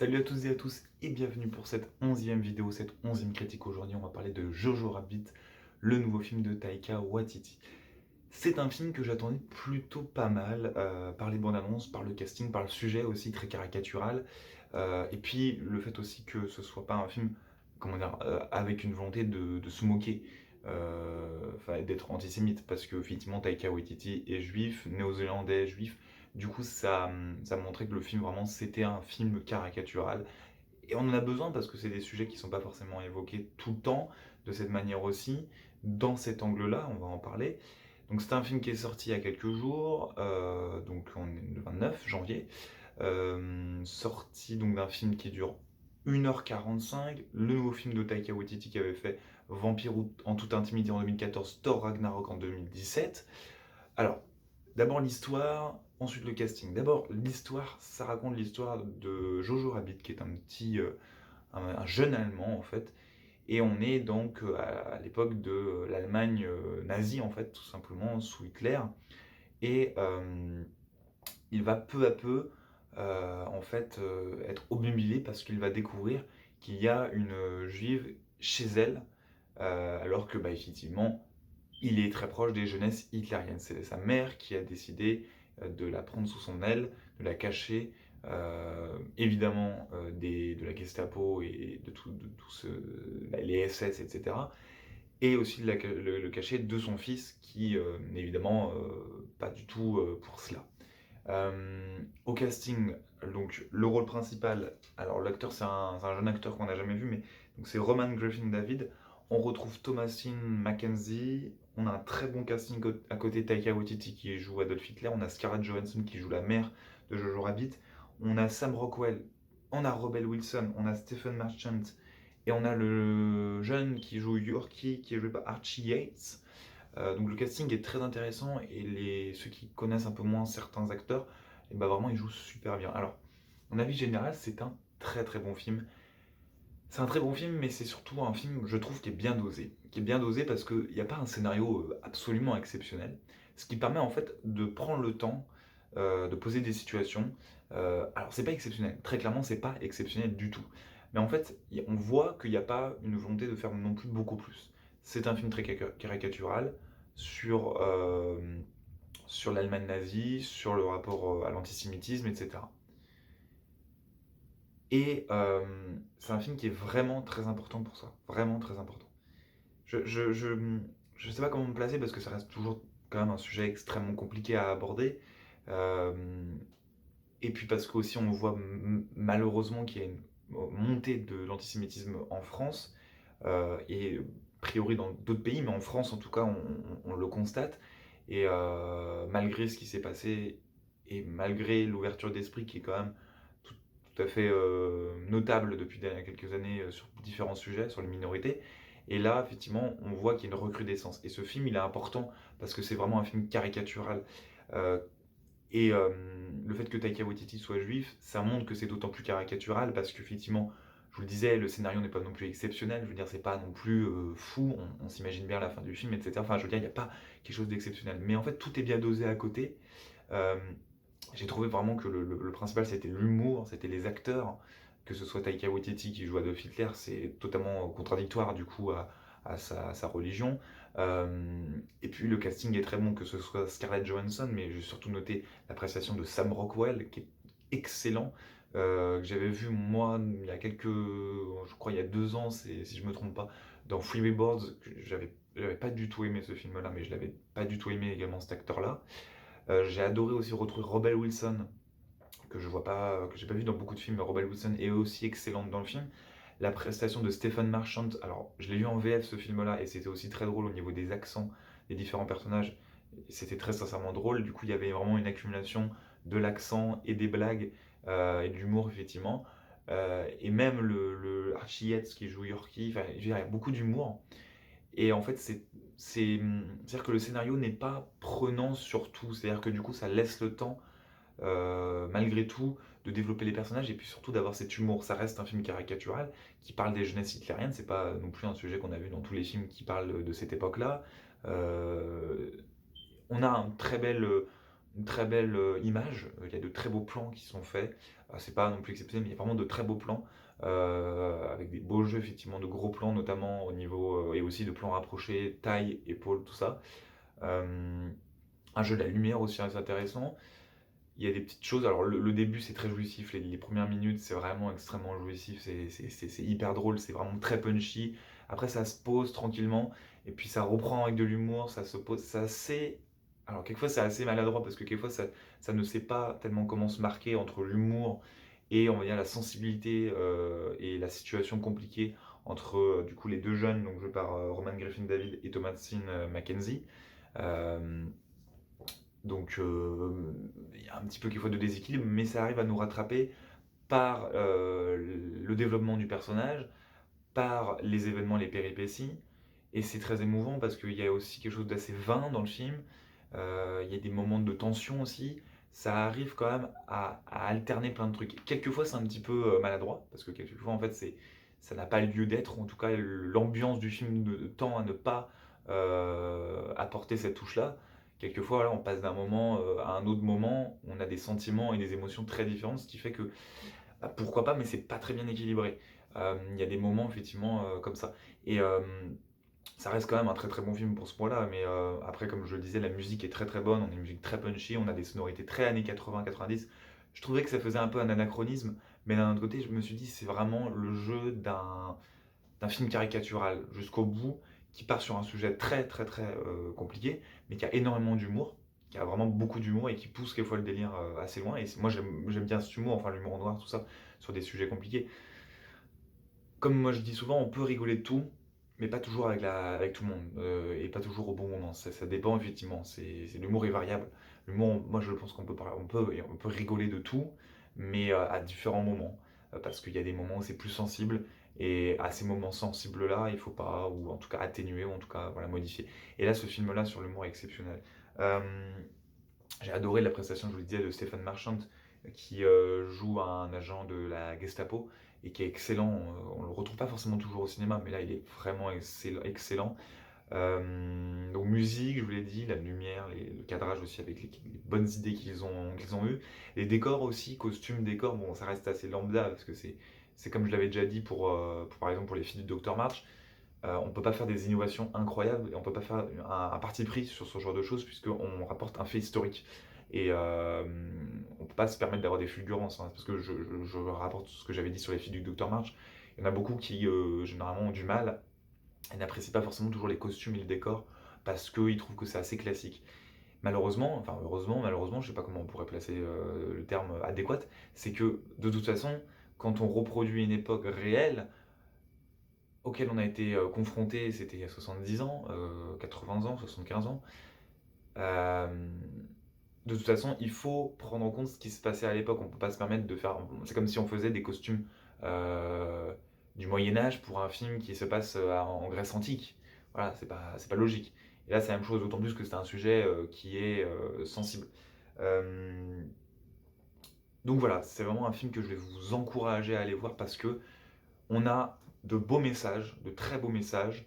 Salut à toutes et à tous et bienvenue pour cette 11e vidéo, cette 11e critique. Aujourd'hui on va parler de Jojo Rabbit, le nouveau film de Taika Waititi. C'est un film que j'attendais plutôt pas mal par les bandes annonces, par le casting, par le sujet aussi très caricatural, et puis le fait aussi que ce soit pas un film, comment dire, avec une volonté de se moquer, enfin d'être antisémite, parce que effectivement Taika Waititi est juif, néo-zélandais juif, du coup ça montrait que le film vraiment c'était un film caricatural, et on en a besoin parce que c'est des sujets qui sont pas forcément évoqués tout le temps, de cette manière aussi, dans cet angle-là, on va en parler. Donc c'est un film qui est sorti il y a quelques jours, donc on est le 29 janvier, sorti donc d'un film qui dure 1h45, le nouveau film de Taika Waititi qui avait fait Vampire en toute intimité en 2014, Thor Ragnarok en 2017. Alors, d'abord l'histoire, ensuite le casting. D'abord l'histoire, ça raconte l'histoire de Jojo Rabbit, qui est un jeune Allemand en fait, et on est donc à l'époque de l'Allemagne nazie en fait, tout simplement sous Hitler, et il va peu à peu en fait être obnubilé parce qu'il va découvrir qu'il y a une juive chez elle, alors que bah, effectivement il est très proche des jeunesses hitlériennes. C'est sa mère qui a décidé de la prendre sous son aile, de la cacher, évidemment de la Gestapo et de tout les SS, etc. Et aussi de le cacher de son fils qui n'est évidemment pas du tout pour cela. Au casting, donc le rôle principal, alors l'acteur c'est un jeune acteur qu'on n'a jamais vu, mais donc c'est Roman Griffin David. On retrouve Thomasine McKenzie, on a un très bon casting à côté Taika Waititi qui joue Adolf Hitler, on a Scarlett Johansson qui joue la mère de Jojo Rabbit, on a Sam Rockwell, on a Rebel Wilson, on a Stephen Merchant, et on a le jeune qui joue Yorkie, qui est joué par Archie Yates. Donc le casting est très intéressant et ceux qui connaissent un peu moins certains acteurs, et bah vraiment ils jouent super bien. Alors, mon avis général, c'est un très très bon film. C'est un très bon film, mais c'est surtout un film, je trouve, qui est bien dosé. Qui est bien dosé parce qu'il n'y a pas un scénario absolument exceptionnel. Ce qui permet en fait de prendre le temps de poser des situations. Alors c'est pas exceptionnel, très clairement c'est pas exceptionnel du tout. Mais en fait, on voit qu'il n'y a pas une volonté de faire non plus beaucoup plus. C'est un film très caricatural sur, sur l'Allemagne nazie, sur le rapport à l'antisémitisme, etc. Et c'est un film qui est vraiment très important pour ça, vraiment très important. Je sais pas comment me placer parce que ça reste toujours quand même un sujet extrêmement compliqué à aborder. Euh, et puis parce qu'aussi on voit malheureusement qu'il y a une montée de l'antisémitisme en France, et a priori dans d'autres pays, mais en France en tout cas on le constate. Et malgré ce qui s'est passé, et malgré l'ouverture d'esprit qui est quand même tout, tout à fait notable depuis quelques années sur différents sujets, sur les minorités, et là effectivement on voit qu'il y a une recrudescence. Et ce film il est important parce que c'est vraiment un film caricatural. Euh, et le fait que Taika Waititi soit juif, ça montre que c'est d'autant plus caricatural parce qu'effectivement, je vous le disais, le scénario n'est pas non plus exceptionnel. Je veux dire, c'est pas non plus fou. On s'imagine bien la fin du film, etc. Enfin, je veux dire, il n'y a pas quelque chose d'exceptionnel. Mais en fait, tout est bien dosé à côté. Euh, j'ai trouvé vraiment que le principal, c'était l'humour, c'était les acteurs. Que ce soit Taika Waititi qui joue Adolf Hitler, c'est totalement contradictoire du coup à sa religion. Et puis le casting est très bon, que ce soit Scarlett Johansson, mais j'ai surtout noté l'appréciation de Sam Rockwell, qui est excellent, que j'avais vu moi il y a je crois il y a 2 ans, si je me trompe pas, dans Free Billboards, que j'avais pas du tout aimé ce film-là, mais je l'avais pas du tout aimé également cet acteur-là. J'ai adoré aussi retrouver Rebel Wilson, que je vois pas, que j'ai pas vu dans beaucoup de films, mais Rebel Wilson est aussi excellente dans le film. La prestation de Stephen Marchant, alors je l'ai vu en VF ce film-là, et c'était aussi très drôle au niveau des accents des différents personnages. C'était très sincèrement drôle, du coup il y avait vraiment une accumulation de l'accent et des blagues et de l'humour effectivement. Et même le Archie Yates qui joue Yorkie, enfin, je veux dire, il y a beaucoup d'humour. Et en fait, c'est-à-dire que le scénario n'est pas prenant sur tout, c'est-à-dire que du coup ça laisse le temps malgré tout, de développer les personnages et puis surtout d'avoir cet humour. Ça reste un film caricatural qui parle des jeunesses hitlériennes, c'est pas non plus un sujet qu'on a vu dans tous les films qui parlent de cette époque-là. On a un très bel une très belle, image, il y a de très beaux plans qui sont faits. C'est pas non plus exceptionnel, mais il y a vraiment de très beaux plans, avec des beaux jeux effectivement de gros plans, notamment au niveau, et aussi de plans rapprochés, taille, épaules, tout ça. Hem, un jeu de la lumière aussi assez intéressant. Il y a des petites choses, alors le début c'est très jouissif, les premières minutes c'est vraiment extrêmement jouissif, c'est hyper drôle, c'est vraiment très punchy. Après ça se pose tranquillement et puis ça reprend avec de l'humour, ça se pose, c'est assez, alors quelquefois c'est assez maladroit parce que quelquefois ça ne sait pas tellement comment se marquer entre l'humour et on va dire la sensibilité, et la situation compliquée entre, du coup les 2 jeunes, donc joués par, Roman Griffin David et Thomasin, McKenzie. Hem donc, il y a un petit peu quelquefois de déséquilibre, mais ça arrive à nous rattraper par, le développement du personnage, par les événements, les péripéties, et c'est très émouvant parce qu'il y a aussi quelque chose d'assez vain dans le film. Il y a des moments de tension aussi. Ça arrive quand même à alterner plein de trucs. Quelquefois, c'est un petit peu, maladroit parce que quelquefois, en fait, ça n'a pas lieu d'être, ou en tout cas, l'ambiance du film tend à ne pas, apporter cette touche-là. Quelquefois, voilà, on passe d'un moment, à un autre moment, on a des sentiments et des émotions très différentes, ce qui fait que, bah, pourquoi pas, mais c'est pas très bien équilibré. Il y a des moments effectivement, comme ça, et ça reste quand même un très, très bon film pour ce point-là, mais après comme je le disais, la musique est très, très bonne, on a une musique très punchy, on a des sonorités très années 80-90. Je trouvais que ça faisait un peu un anachronisme, mais d'un autre côté, je me suis dit: «C'est vraiment le jeu d'un film caricatural jusqu'au bout, qui part sur un sujet très, très, très, compliqué, mais qui a énormément d'humour, qui a vraiment beaucoup d'humour et qui pousse quelquefois le délire, assez loin, et moi j'aime bien cet humour, enfin l'humour noir, tout ça, sur des sujets compliqués. Comme moi je dis souvent, on peut rigoler de tout, mais pas toujours avec tout le monde, et pas toujours au bon moment. Ça dépend effectivement, l'humour est variable. L'humour, moi je pense qu'on peut parler, on peut rigoler de tout, mais à différents moments. Parce qu'il y a des moments où c'est plus sensible, et à ces moments sensibles-là, il faut pas, ou en tout cas atténuer, ou en tout cas voilà, modifier. Et là, ce film-là sur l'humour est exceptionnel. Hem, j'ai adoré la prestation, je vous le disais, de Stephen Marchant, qui joue un agent de la Gestapo et qui est excellent. On le retrouve pas forcément toujours au cinéma, mais là, il est vraiment excellent. Donc musique, je vous l'ai dit, la lumière, le cadrage aussi avec les bonnes idées qu'ils ont eues. Les décors aussi, costumes, décors, bon, ça reste assez lambda parce que c'est comme je l'avais déjà dit par exemple pour les filles du Docteur March. On ne peut pas faire des innovations incroyables et on ne peut pas faire un parti pris sur ce genre de choses puisqu'on rapporte un fait historique. Et on ne peut pas se permettre d'avoir des fulgurances, hein, parce que je rapporte ce que j'avais dit sur les filles du Docteur March. Il y en a beaucoup qui généralement ont du mal et n'apprécient pas forcément toujours les costumes et le décor parce qu'ils trouvent que c'est assez classique. Malheureusement, enfin heureusement, malheureusement, je ne sais pas comment on pourrait placer le terme adéquat, c'est que de toute façon, quand on reproduit une époque réelle, auquel on a été, confrontés, c'était il y a 70 ans, 80 ans, 75 ans. Hem, de toute façon, il faut prendre en compte ce qui se passait à l'époque. On peut pas se permettre de faire, c'est comme si on faisait des costumes, heu, du Moyen Âge pour un film qui se passe, en Grèce antique. Voilà, c'est pas logique. Et là, c'est la même chose, d'autant plus que c'est un sujet, qui est, sensible. Hem, donc voilà, c'est vraiment un film que je vais vous encourager à aller voir parce que on a de beaux messages, de très beaux messages,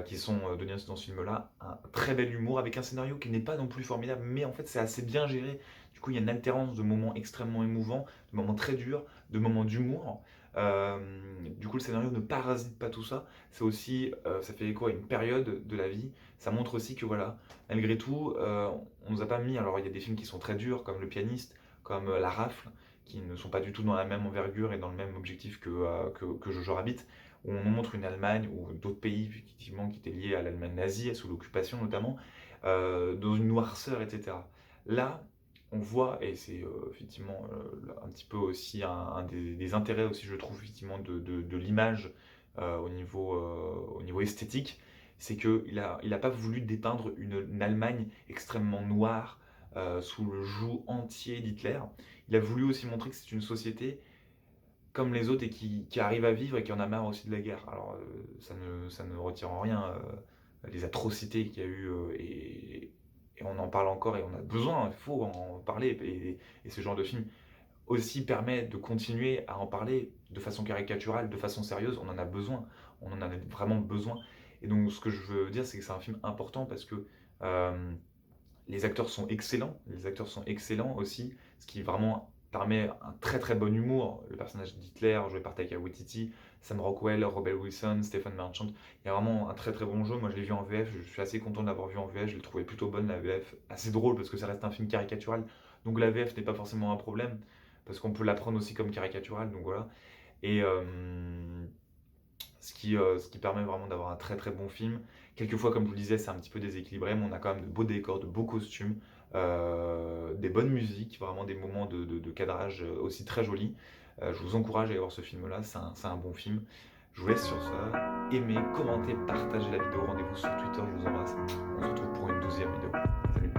qui sont, donnés dans ce film-là. Un très bel humour avec un scénario qui n'est pas non plus formidable, mais en fait, c'est assez bien géré. Du coup, il y a une alternance de moments extrêmement émouvants, de moments très durs, de moments d'humour. Du coup, le scénario ne parasite pas tout ça. C'est aussi, ça fait écho à une période de la vie. Ça montre aussi que voilà, malgré tout, on nous a pas mis, alors il y a des films qui sont très durs, comme Le Pianiste, comme, La Rafle, qui ne sont pas du tout dans la même envergure et dans le même objectif que Jojo Rabbit, où on nous montre une Allemagne ou d'autres pays effectivement qui étaient liés à l'Allemagne nazie, sous l'occupation notamment, dans une noirceur, et cetera. Là, on voit, et c'est, effectivement, un petit peu aussi un des intérêts aussi, je trouve, effectivement, de l'image, au niveau esthétique, c'est qu'il a pas voulu dépeindre une Allemagne extrêmement noire, sous le joug entier d'Hitler. Il a voulu aussi montrer que c'est une société comme les autres et qui arrive à vivre et qui en a marre aussi de la guerre. Alors, ça ne retire en rien, les atrocités qu'il y a eu, et on en parle encore et on a besoin, il faut en parler, et ce genre de film aussi permet de continuer à en parler de façon caricaturale, de façon sérieuse. On en a besoin, on en a vraiment besoin, et donc ce que je veux dire, c'est que c'est un film important parce que, hem Les acteurs sont excellents aussi, ce qui vraiment permet un très très bon humour. Le personnage d'Hitler, joué par Taika Waititi, Sam Rockwell, Rebel Wilson, Stephen Merchant, il y a vraiment un très très bon jeu. Moi je l'ai vu en VF, je suis assez content de l'avoir vu en VF, je l'ai trouvé plutôt bonne la VF, assez drôle parce que ça reste un film caricatural, donc la VF n'est pas forcément un problème, parce qu'on peut l'apprendre aussi comme caricatural, donc voilà. Et ce qui permet vraiment d'avoir un très très bon film. Quelquefois, comme je vous le disais, c'est un petit peu déséquilibré, mais on a quand même de beaux décors, de beaux costumes, des bonnes musiques, vraiment des moments de cadrage aussi très jolis. Je vous encourage à aller voir ce film-là, c'est un bon film. Je vous laisse sur ça. Aimez, commentez, partagez la vidéo. Rendez-vous sur Twitter, je vous embrasse. On se retrouve pour une 12e vidéo. Salut!